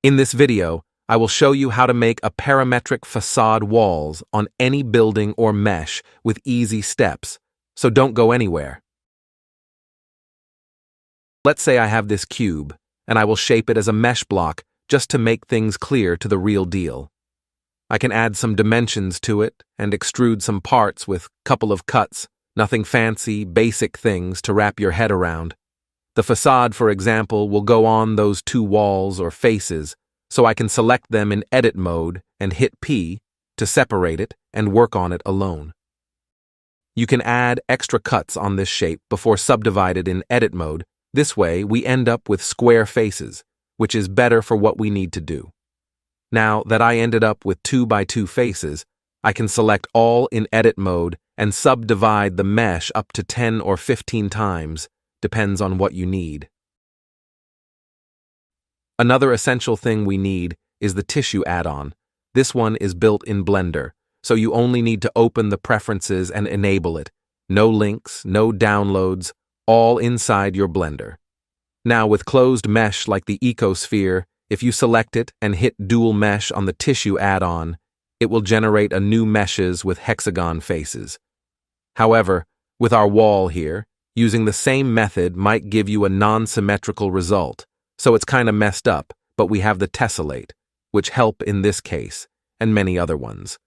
In this video, I will show you how to make a parametric facade walls on any building or mesh with easy steps, so don't go anywhere. Let's say I have this cube, and I will shape it as a mesh block just to make things clear to the real deal. I can add some dimensions to it and extrude some parts with a couple of cuts, nothing fancy, basic things to wrap your head around. The facade, for example, will go on those two walls or faces, so I can select them in edit mode and hit P to separate it and work on it alone. You can add extra cuts on this shape before subdivided in edit mode. This way, we end up with square faces, which is better for what we need to do. Now that I ended up with 2x2 faces, I can select all in edit mode and subdivide the mesh up to 10 or 15 times, depends on what you need. Another essential thing we need is the tissue add-on. This one is built in Blender, so you only need to open the preferences and enable it. No links, no downloads, all inside your Blender. Now with closed mesh like the ecosphere, if you select it and hit dual mesh on the tissue add-on, it will generate a new meshes with hexagon faces. However, with our wall here, using the same method might give you a non-symmetrical result, so it's kind of messed up, but we have the tessellate, which help in this case, and many other ones.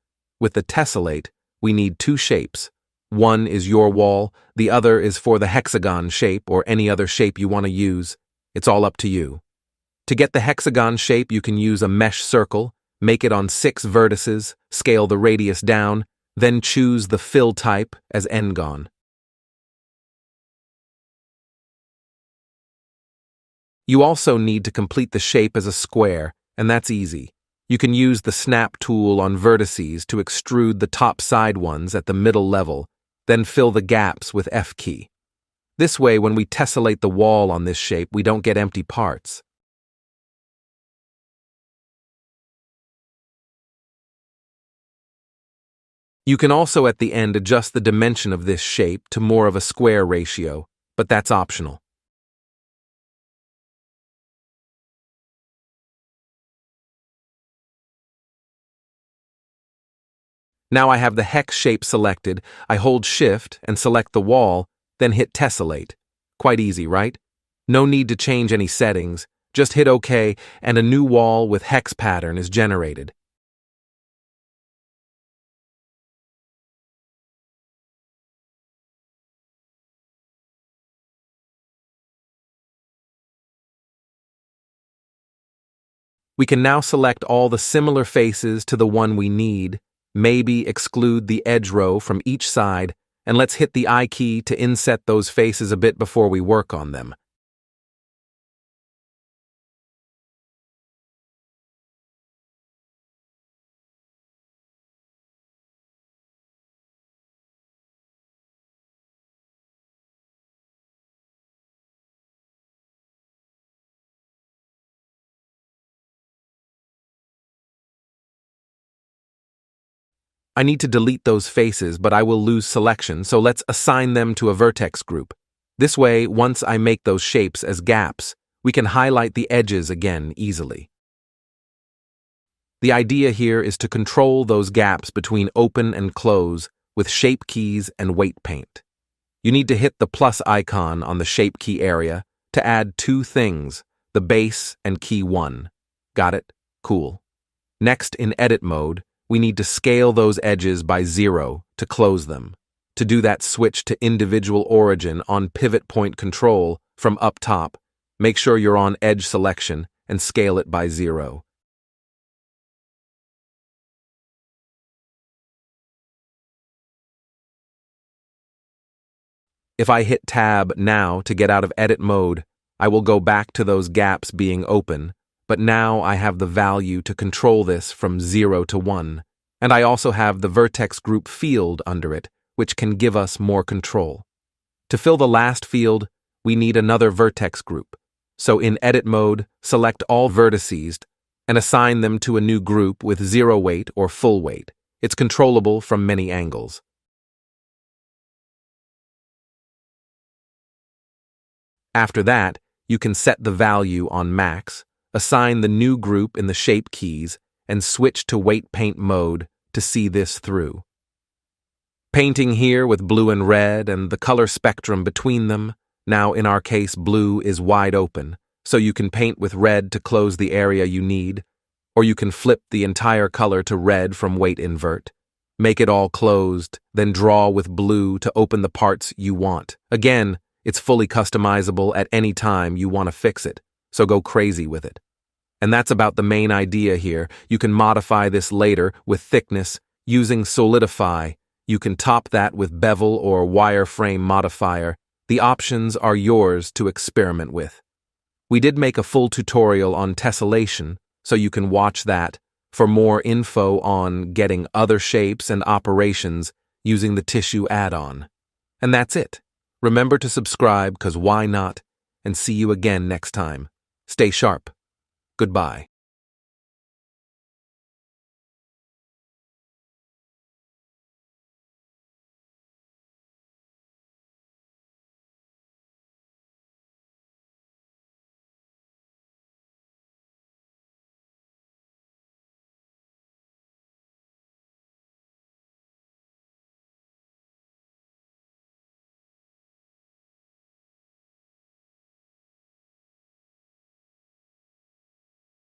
With the tessellate, we need two shapes. One is your wall, the other is for the hexagon shape or any other shape you want to use. It's all up to you. To get the hexagon shape, you can use a mesh circle, make it on 6 vertices, scale the radius down, then choose the fill type as n-gon. You also need to complete the shape as a square, and that's easy. You can use the snap tool on vertices to extrude the top side ones at the middle level, then fill the gaps with F key. This way, when we tessellate the wall on this shape, we don't get empty parts. You can also at the end adjust the dimension of this shape to more of a square ratio, but that's optional. Now I have the hex shape selected, I hold Shift and select the wall, then hit Tessellate. Quite easy, right? No need to change any settings, just hit OK and a new wall with hex pattern is generated. We can now select all the similar faces to the one we need, maybe exclude the edge row from each side, and let's hit the I key to inset those faces a bit before we work on them. I need to delete those faces, but I will lose selection, so let's assign them to a vertex group. This way, once I make those shapes as gaps, we can highlight the edges again easily. The idea here is to control those gaps between open and close with shape keys and weight paint. You need to hit the plus icon on the shape key area to add 2 things, the base and key 1. Got it? Cool. Next, in edit mode, we need to scale those edges by 0 to close them. To do that, switch to individual origin on pivot point control from up top. Make sure you're on edge selection and scale it by 0. If I hit Tab now to get out of edit mode, I will go back to those gaps being open, but now I have the value to control this from 0 to 1, and I also have the vertex group field under it, which can give us more control. To fill the last field, we need another vertex group, so in edit mode, select all vertices and assign them to a new group with 0 weight or full weight. It's controllable from many angles. After that, you can set the value on max, Assign the new group in the shape keys and switch to weight paint mode to see this through. Painting here with blue and red and the color spectrum between them, now in our case blue is wide open, so you can paint with red to close the area you need, or you can flip the entire color to red from weight invert. Make it all closed, then draw with blue to open the parts you want. Again, it's fully customizable at any time you want to fix it, so go crazy with it. And that's about the main idea here. You can modify this later with thickness using Solidify. You can top that with bevel or wireframe modifier. The options are yours to experiment with. We did make a full tutorial on tessellation, so you can watch that for more info on getting other shapes and operations using the tissue add-on. And that's it. Remember to subscribe, 'cause why not? And see you again next time. Stay sharp. Goodbye.